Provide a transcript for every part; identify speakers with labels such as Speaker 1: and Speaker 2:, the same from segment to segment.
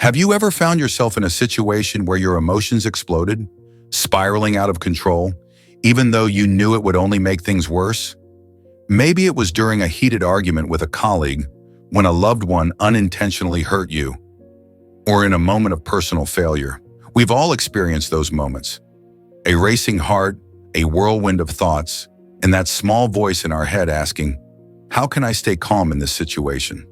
Speaker 1: Have you ever found yourself in a situation where your emotions exploded, spiraling out of control, even though you knew it would only make things worse? Maybe it was during a heated argument with a colleague, when a loved one unintentionally hurt you, or in a moment of personal failure. We've all experienced those moments. A racing heart, a whirlwind of thoughts, and that small voice in our head asking, "How can I stay calm in this situation?"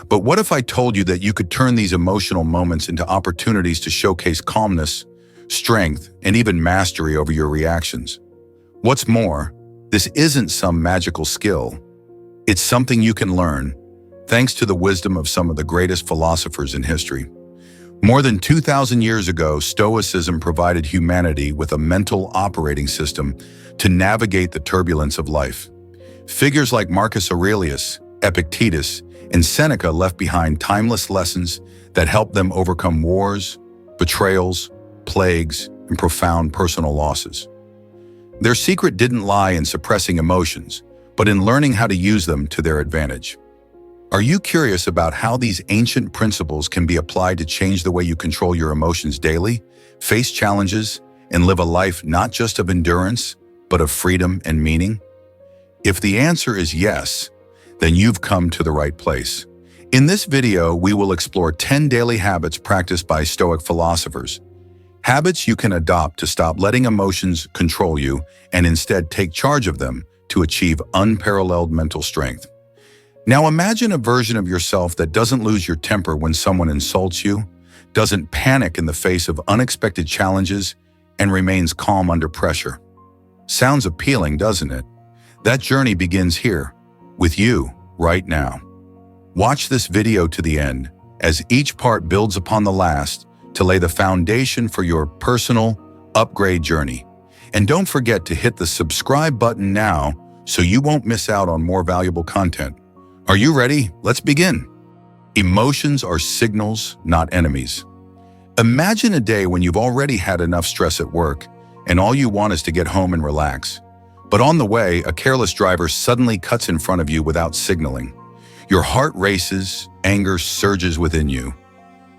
Speaker 1: But what if I told you that you could turn these emotional moments into opportunities to showcase calmness, strength, and even mastery over your reactions? What's more, this isn't some magical skill. It's something you can learn, thanks to the wisdom of some of the greatest philosophers in history. More than 2,000 years ago, Stoicism provided humanity with a mental operating system to navigate the turbulence of life. Figures like Marcus Aurelius, Epictetus, and Seneca left behind timeless lessons that helped them overcome wars, betrayals, plagues, and profound personal losses. Their secret didn't lie in suppressing emotions, but in learning how to use them to their advantage. Are you curious about how these ancient principles can be applied to change the way you control your emotions daily, face challenges, and live a life not just of endurance, but of freedom and meaning? If the answer is yes, then you've come to the right place. In this video, we will explore 10 daily habits practiced by Stoic philosophers. Habits you can adopt to stop letting emotions control you and instead take charge of them to achieve unparalleled mental strength. Now imagine a version of yourself that doesn't lose your temper when someone insults you, doesn't panic in the face of unexpected challenges, and remains calm under pressure. Sounds appealing, doesn't it? That journey begins here, with you, right now. Watch this video to the end, as each part builds upon the last to lay the foundation for your personal upgrade journey. And don't forget to hit the subscribe button now so you won't miss out on more valuable content. Are you ready? Let's begin. Emotions are signals, not enemies. Imagine a day when you've already had enough stress at work and all you want is to get home and relax. But on the way, a careless driver suddenly cuts in front of you without signaling. Your heart races, anger surges within you.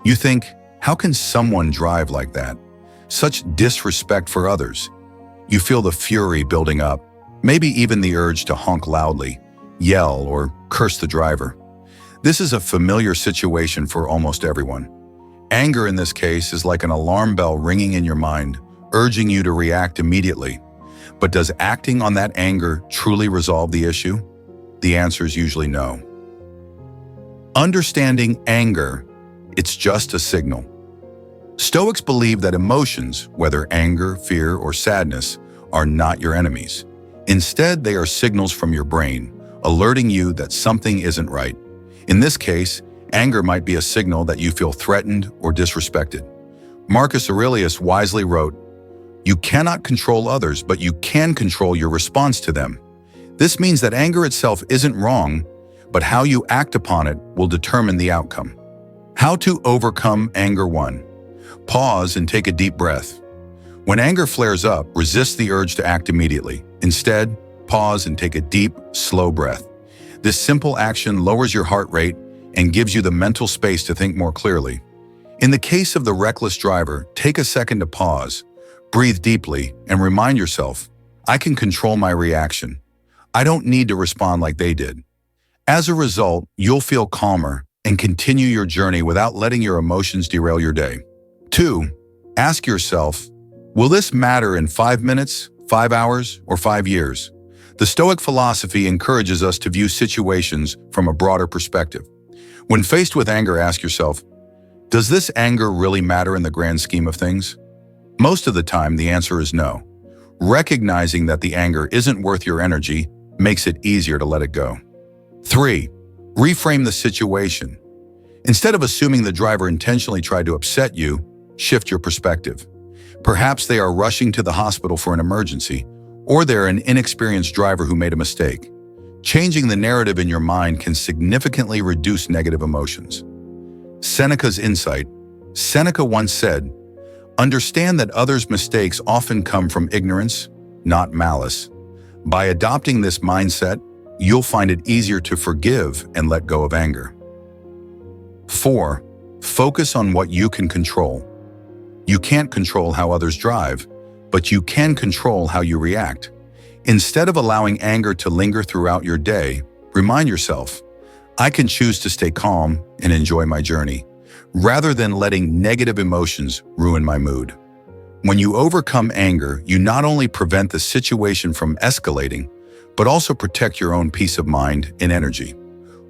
Speaker 1: You think, how can someone drive like that? Such disrespect for others. You feel the fury building up, maybe even the urge to honk loudly, yell, or curse the driver. This is a familiar situation for almost everyone. Anger in this case is like an alarm bell ringing in your mind, urging you to react immediately. But does acting on that anger truly resolve the issue? The answer is usually no. Understanding anger, it's just a signal. Stoics believe that emotions, whether anger, fear, or sadness, are not your enemies. Instead, they are signals from your brain, alerting you that something isn't right. In this case, anger might be a signal that you feel threatened or disrespected. Marcus Aurelius wisely wrote, "You cannot control others, but you can control your response to them." This means that anger itself isn't wrong, but how you act upon it will determine the outcome. How to overcome anger 1. Pause and take a deep breath. When anger flares up, resist the urge to act immediately. Instead, pause and take a deep, slow breath. This simple action lowers your heart rate and gives you the mental space to think more clearly. In the case of the reckless driver, take a second to pause, breathe deeply, and remind yourself, I can control my reaction. I don't need to respond like they did. As a result, you'll feel calmer and continue your journey without letting your emotions derail your day. 2. Ask yourself, will this matter in 5 minutes, 5 hours, or 5 years? The Stoic philosophy encourages us to view situations from a broader perspective. When faced with anger, ask yourself, does this anger really matter in the grand scheme of things? Most of the time, the answer is no. Recognizing that the anger isn't worth your energy makes it easier to let it go. 3. Reframe the situation. Instead of assuming the driver intentionally tried to upset you, shift your perspective. Perhaps they are rushing to the hospital for an emergency, or they're an inexperienced driver who made a mistake. Changing the narrative in your mind can significantly reduce negative emotions. Seneca's insight. Seneca once said, "Understand that others' mistakes often come from ignorance, not malice." By adopting this mindset, you'll find it easier to forgive and let go of anger. 4. Focus on what you can control. You can't control how others drive, but you can control how you react. Instead of allowing anger to linger throughout your day, remind yourself, I can choose to stay calm and enjoy my journey, rather than letting negative emotions ruin my mood. When you overcome anger, you not only prevent the situation from escalating, but also protect your own peace of mind and energy.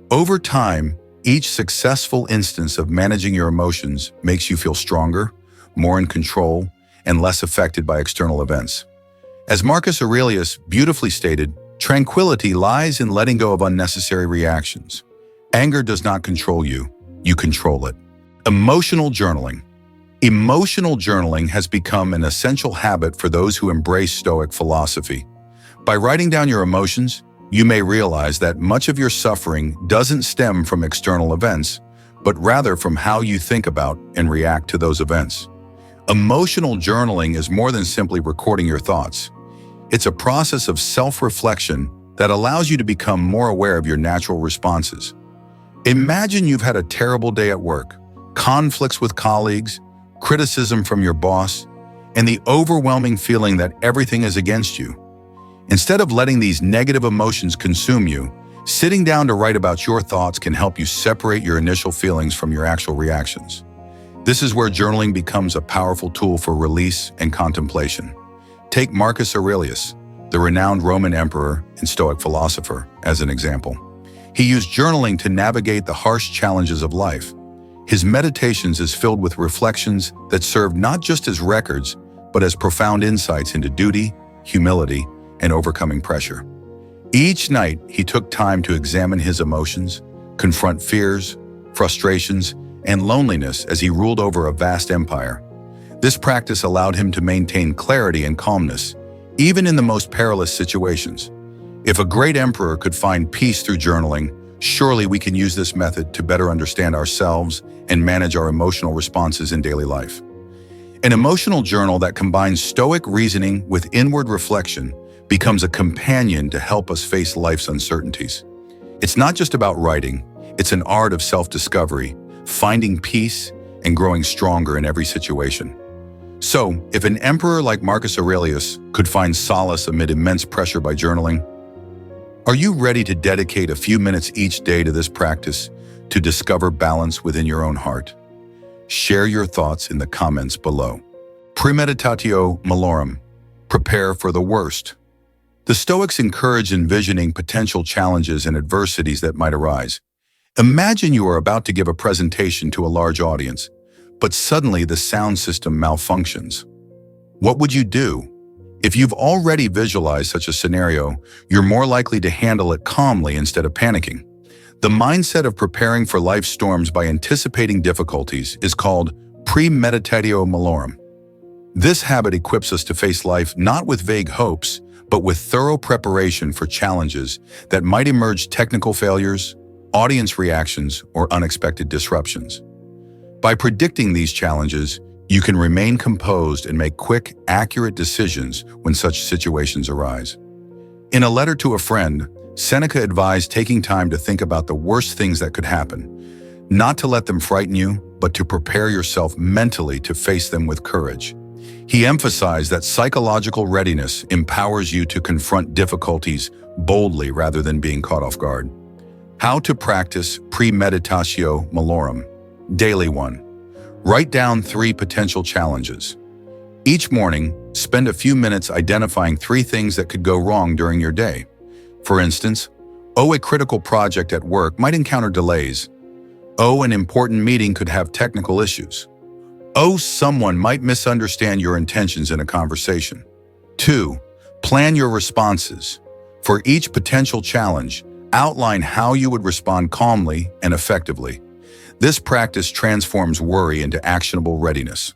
Speaker 1: Over time, each successful instance of managing your emotions makes you feel stronger, more in control, and less affected by external events. As Marcus Aurelius beautifully stated, tranquility lies in letting go of unnecessary reactions. Anger does not control you, you control it. Emotional journaling. Emotional journaling has become an essential habit for those who embrace Stoic philosophy. By writing down your emotions, you may realize that much of your suffering doesn't stem from external events, but rather from how you think about and react to those events. Emotional journaling is more than simply recording your thoughts. It's a process of self-reflection that allows you to become more aware of your natural responses. Imagine you've had a terrible day at work, conflicts with colleagues, criticism from your boss, and the overwhelming feeling that everything is against you. Instead of letting these negative emotions consume you, sitting down to write about your thoughts can help you separate your initial feelings from your actual reactions. This is where journaling becomes a powerful tool for release and contemplation. Take Marcus Aurelius, the renowned Roman emperor and Stoic philosopher, as an example. He used journaling to navigate the harsh challenges of life. His meditations is filled with reflections that serve not just as records, but as profound insights into duty, humility, and overcoming pressure. Each night, he took time to examine his emotions, confront fears, frustrations, and loneliness as he ruled over a vast empire. This practice allowed him to maintain clarity and calmness, even in the most perilous situations. If a great emperor could find peace through journaling, surely we can use this method to better understand ourselves and manage our emotional responses in daily life. An emotional journal that combines Stoic reasoning with inward reflection becomes a companion to help us face life's uncertainties. It's not just about writing, it's an art of self-discovery, finding peace, and growing stronger in every situation. So, if an emperor like Marcus Aurelius could find solace amid immense pressure by journaling, are you ready to dedicate a few minutes each day to this practice to discover balance within your own heart? Share your thoughts in the comments below. Premeditatio malum. Prepare for the worst. The Stoics encourage envisioning potential challenges and adversities that might arise. Imagine you are about to give a presentation to a large audience, but suddenly the sound system malfunctions. What would you do? If you've already visualized such a scenario, you're more likely to handle it calmly instead of panicking. The mindset of preparing for life's storms by anticipating difficulties is called Premeditatio malum. This habit equips us to face life not with vague hopes, but with thorough preparation for challenges that might emerge: technical failures, audience reactions, or unexpected disruptions. By predicting these challenges, you can remain composed and make quick, accurate decisions when such situations arise. In a letter to a friend, Seneca advised taking time to think about the worst things that could happen, not to let them frighten you, but to prepare yourself mentally to face them with courage. He emphasized that psychological readiness empowers you to confront difficulties boldly rather than being caught off guard. How to practice Premeditatio malum. Daily 1. Write down 3 potential challenges. Each morning, spend a few minutes identifying 3 things that could go wrong during your day. For instance, a critical project at work might encounter delays. An important meeting could have technical issues. Someone might misunderstand your intentions in a conversation. 2. Plan your responses. For each potential challenge, outline how you would respond calmly and effectively. This practice transforms worry into actionable readiness.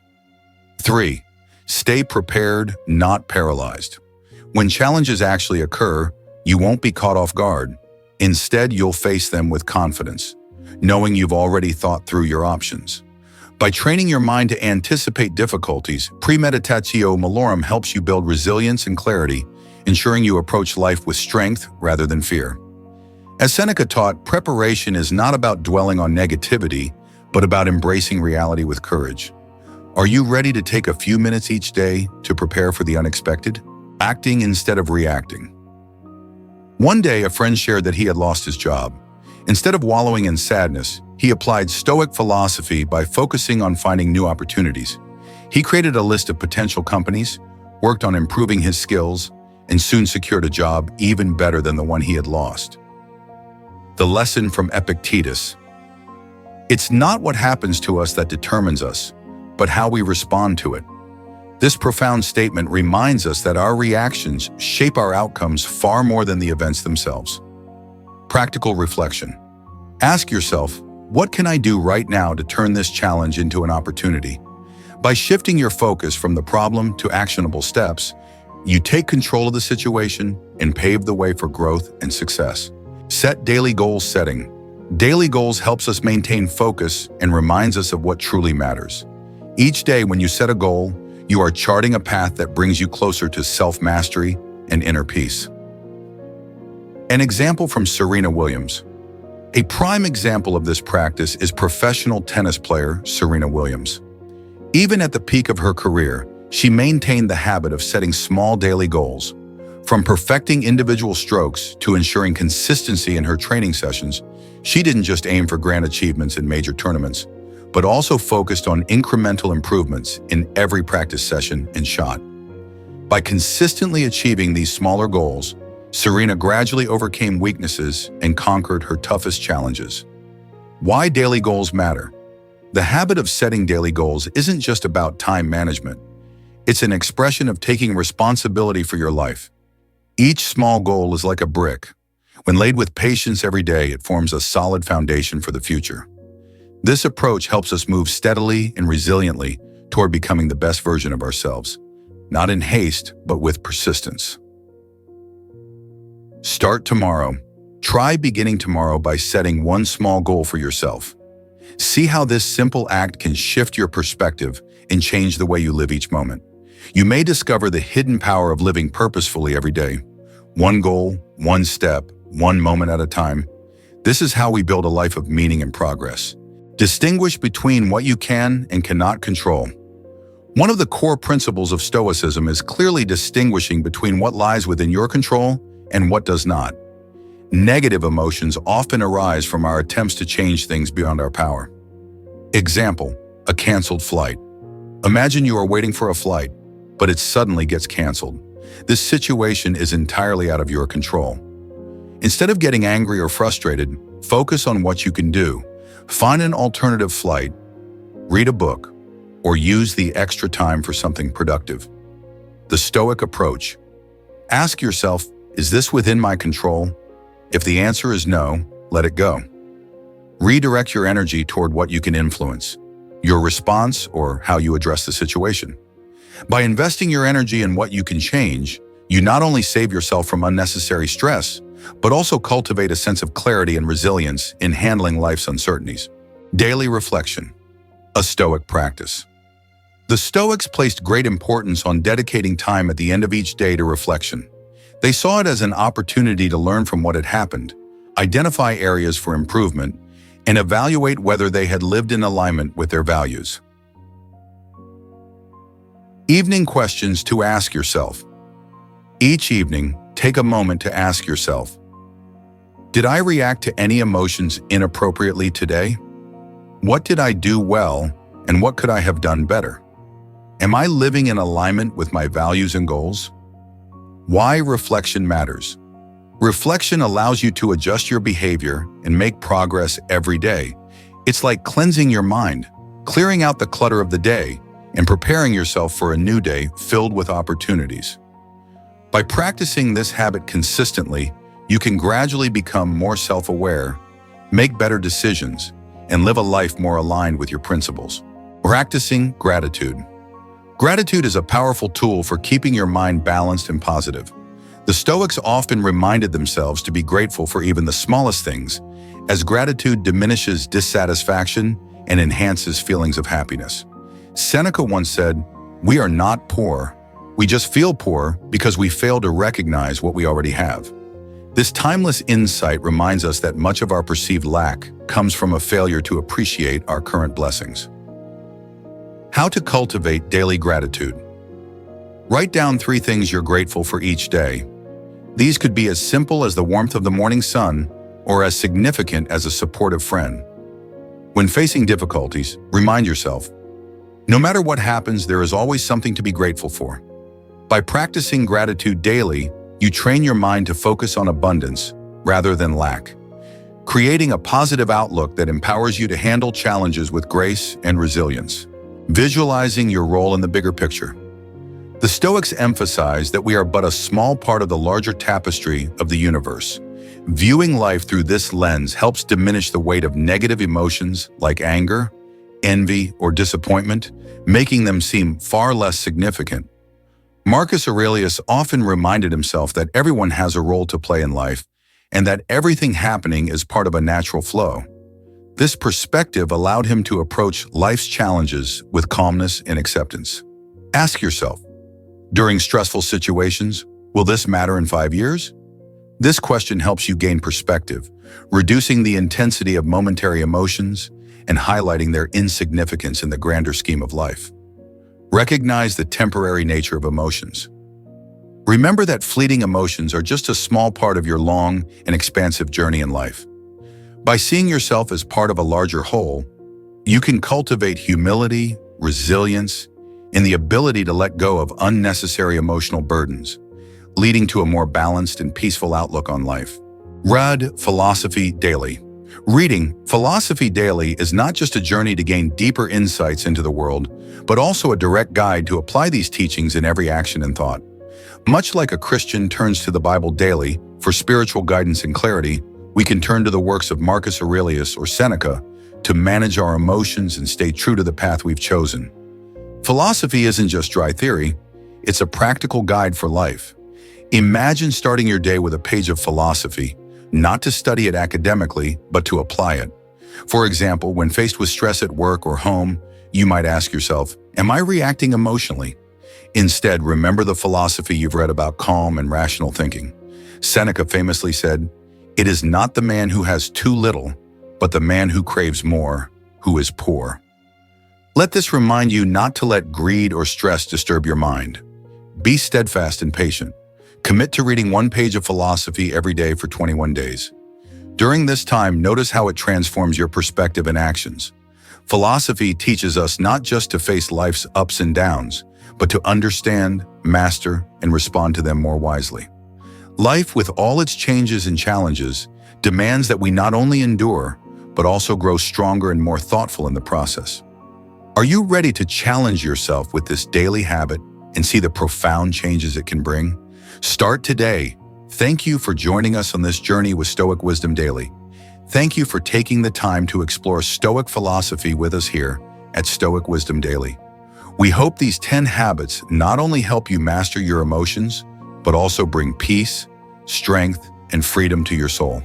Speaker 1: 3. Stay prepared, not paralyzed. When challenges actually occur, you won't be caught off guard. Instead, you'll face them with confidence, knowing you've already thought through your options. By training your mind to anticipate difficulties, Premeditatio malum helps you build resilience and clarity, ensuring you approach life with strength rather than fear. As Seneca taught, preparation is not about dwelling on negativity, but about embracing reality with courage. Are you ready to take a few minutes each day to prepare for the unexpected? Acting instead of reacting. One day, a friend shared that he had lost his job. Instead of wallowing in sadness, he applied Stoic philosophy by focusing on finding new opportunities. He created a list of potential companies, worked on improving his skills, and soon secured a job even better than the one he had lost. The lesson from Epictetus. It's not what happens to us that determines us, but how we respond to it. This profound statement reminds us that our reactions shape our outcomes far more than the events themselves. Practical reflection. Ask yourself, what can I do right now to turn this challenge into an opportunity? By shifting your focus from the problem to actionable steps, you take control of the situation and pave the way for growth and success. Set daily goal setting. Daily goals helps us maintain focus and reminds us of what truly matters. Each day when you set a goal, you are charting a path that brings you closer to self-mastery and inner peace. An example from Serena Williams. A prime example of this practice is professional tennis player Serena Williams. Even at the peak of her career, she maintained the habit of setting small daily goals. From perfecting individual strokes to ensuring consistency in her training sessions, she didn't just aim for grand achievements in major tournaments, but also focused on incremental improvements in every practice session and shot. By consistently achieving these smaller goals, Serena gradually overcame weaknesses and conquered her toughest challenges. Why daily goals matter? The habit of setting daily goals isn't just about time management. It's an expression of taking responsibility for your life. Each small goal is like a brick. When laid with patience every day, it forms a solid foundation for the future. This approach helps us move steadily and resiliently toward becoming the best version of ourselves, not in haste, but with persistence. Start tomorrow. Try beginning tomorrow by setting one small goal for yourself. See how this simple act can shift your perspective and change the way you live each moment. You may discover the hidden power of living purposefully every day. One goal, one step, one moment at a time. This is how we build a life of meaning and progress. Distinguish between what you can and cannot control. One of the core principles of Stoicism is clearly distinguishing between what lies within your control and what does not. Negative emotions often arise from our attempts to change things beyond our power. Example, a canceled flight. Imagine you are waiting for a flight, but it suddenly gets canceled. This situation is entirely out of your control. Instead of getting angry or frustrated, focus on what you can do. Find an alternative flight, read a book, or use the extra time for something productive. The Stoic approach. Ask yourself, is this within my control? If the answer is no, let it go. Redirect your energy toward what you can influence, your response or how you address the situation. By investing your energy in what you can change, you not only save yourself from unnecessary stress, but also cultivate a sense of clarity and resilience in handling life's uncertainties. Daily reflection, a Stoic practice. The Stoics placed great importance on dedicating time at the end of each day to reflection. They saw it as an opportunity to learn from what had happened, identify areas for improvement, and evaluate whether they had lived in alignment with their values. Evening questions to ask yourself. Each evening, take a moment to ask yourself, did I react to any emotions inappropriately today? What did I do well, and what could I have done better? Am I living in alignment with my values and goals? Why reflection matters. Reflection allows you to adjust your behavior and make progress every day. It's like cleansing your mind, clearing out the clutter of the day, and preparing yourself for a new day filled with opportunities. By practicing this habit consistently, you can gradually become more self-aware, make better decisions, and live a life more aligned with your principles. Practicing gratitude. Gratitude is a powerful tool for keeping your mind balanced and positive. The Stoics often reminded themselves to be grateful for even the smallest things, as gratitude diminishes dissatisfaction and enhances feelings of happiness. Seneca once said, "We are not poor. We just feel poor because we fail to recognize what we already have." This timeless insight reminds us that much of our perceived lack comes from a failure to appreciate our current blessings. How to cultivate daily gratitude. Write down 3 things you're grateful for each day. These could be as simple as the warmth of the morning sun or as significant as a supportive friend. When facing difficulties, remind yourself, no matter what happens, there is always something to be grateful for. By practicing gratitude daily, you train your mind to focus on abundance rather than lack, creating a positive outlook that empowers you to handle challenges with grace and resilience. Visualizing your role in the bigger picture. The Stoics emphasize that we are but a small part of the larger tapestry of the universe. Viewing life through this lens helps diminish the weight of negative emotions like anger, envy, or disappointment, making them seem far less significant. Marcus Aurelius often reminded himself that everyone has a role to play in life and that everything happening is part of a natural flow. This perspective allowed him to approach life's challenges with calmness and acceptance. Ask yourself, during stressful situations, will this matter in 5 years? This question helps you gain perspective, reducing the intensity of momentary emotions and highlighting their insignificance in the grander scheme of life. Recognize the temporary nature of emotions. Remember that fleeting emotions are just a small part of your long and expansive journey in life. By seeing yourself as part of a larger whole, you can cultivate humility, resilience, and the ability to let go of unnecessary emotional burdens, leading to a more balanced and peaceful outlook on life. Read Philosophy Daily. Reading Philosophy Daily is not just a journey to gain deeper insights into the world, but also a direct guide to apply these teachings in every action and thought. Much like a Christian turns to the Bible daily for spiritual guidance and clarity, we can turn to the works of Marcus Aurelius or Seneca to manage our emotions and stay true to the path we've chosen. Philosophy isn't just dry theory, it's a practical guide for life. Imagine starting your day with a page of philosophy, not to study it academically, but to apply it. For example, when faced with stress at work or home, you might ask yourself, am I reacting emotionally? Instead, remember the philosophy you've read about calm and rational thinking. Seneca famously said, "It is not the man who has too little, but the man who craves more, who is poor." Let this remind you not to let greed or stress disturb your mind. Be steadfast and patient. Commit to reading 1 page of philosophy every day for 21 days. During this time, notice how it transforms your perspective and actions. Philosophy teaches us not just to face life's ups and downs, but to understand, master, and respond to them more wisely. Life, with all its changes and challenges, demands that we not only endure, but also grow stronger and more thoughtful in the process. Are you ready to challenge yourself with this daily habit and see the profound changes it can bring? Start today. Thank you for joining us on this journey with Stoic Wisdom Daily. Thank you for taking the time to explore Stoic philosophy with us here at Stoic Wisdom Daily. We hope these 10 habits not only help you master your emotions, but also bring peace, strength, and freedom to your soul.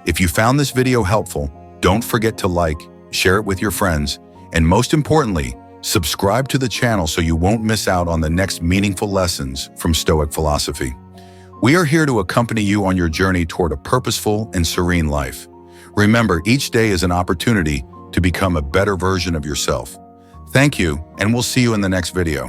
Speaker 1: If you found this video helpful, don't forget to like, share it with your friends, and most importantly, subscribe to the channel so you won't miss out on the next meaningful lessons from Stoic philosophy. We are here to accompany you on your journey toward a purposeful and serene life. Remember, each day is an opportunity to become a better version of yourself. Thank you, and we'll see you in the next video.